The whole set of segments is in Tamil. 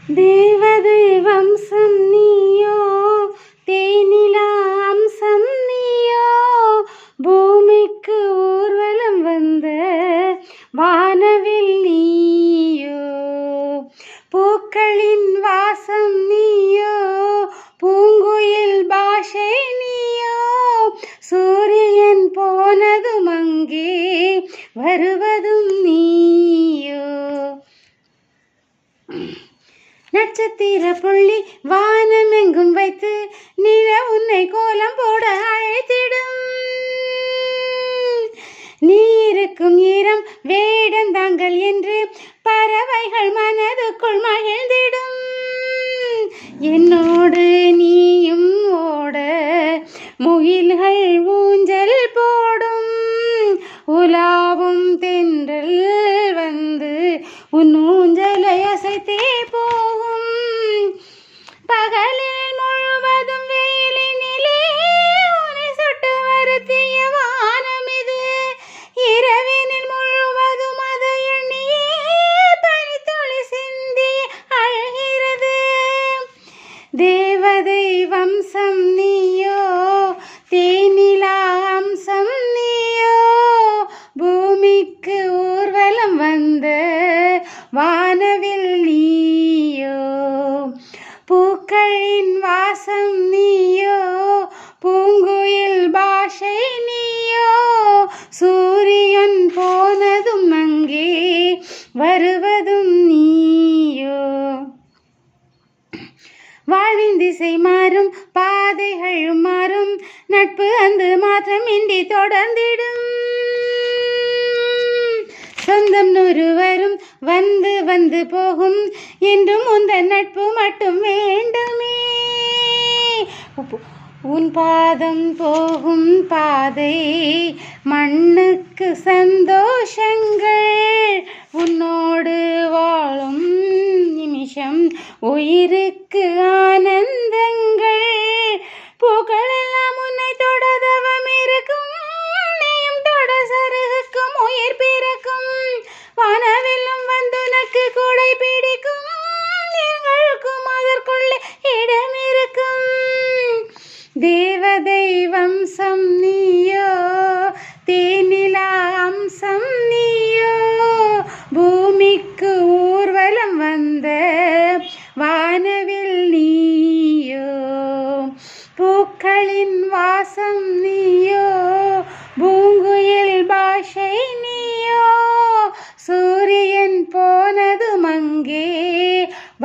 தேவதை வம்சம் நீயோ, தேனிலா அம்சம் நீயோ, பூமிக்கு ஊர்வலம் வந்த வானவில் நீயோ, பூக்களின் வாசம் நீயோ, பூங்குயில் பாஷை நீயோ, சூரியன் போனதும் அங்கே வருவதும் நீயோ, நட்சத்திர புள்ளி வானமெங்கும் வைத்து நில உன்னை கோலம் போட அழைத்திடும், நீருக்கும் ஈரம் வேடந்தாங்கள் என்று பறவைகள் மனதுக்குள் மகிழ்ந்திடும், என்னோடு நீயும் ஓட முகில்கள் ஊஞ்சல் போடும், உலாவும் தென்றல் வந்து உன் ஊஞ்சலை அசைத்தே போகும், பகலில் முழுவதும் வெயிலினிலே உன்னை சுட்டு வருத்திய வானம் இது, இரவினில் முழுவதும் அதை எண்ணியே பனித்துளி சிந்தி அழுகிறது, தேவதை வம்சம் நீயோ, தேனிலா அம்சம் நீயோ, பூமிக்கு ஊர்வலம் வந்த வானவில் நீயோ, பூக்களின் வாசம் நீயோ, பூங்குயில் பாஷை நீயோ, சூரியன் போனதும் அங்கே வருவதும் நீயோ, வாழ்வின் திசை மாறும் பாதைகளும் மாறும், நட்பு அந்த மாற்றமின்றி தொடர்ந்திடும், சொந்தம் ஒருவரும் வந்து வந்து போகும், என்றும் உந்தன் நட்பு மட்டும் வேண்டுமே, உன் பாதம் போகும் பாதை மண்ணுக்கு சந்தோஷங்கள், உன்னோடு வாழும் நிமிஷம் உயிருக்கு ஆனந்தங்கள், பூக்களெல்லாம் உன்னை தொடதவம் இருக்கும், நீயும் தொட சருகுக்கும் உயிர் பிறக்கும், வானவெல்லும் வந்துனக்கு கொடை பிடிக்கும், எங்களுக்கும் அதற்குள்ளே இடம் இருக்கும், தேவதை வம்சம் நீயோ, தேனிலா அம்சம் நீயோ, பூமிக்கு ஊர்வலம் வந்த வானவில் நீயோ, பூக்களின் வாசம் நீயோ, பூங்குயில் பாஷை நீயோ, சூரியன் போனதும் அங்கே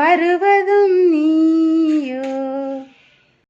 வருவதும்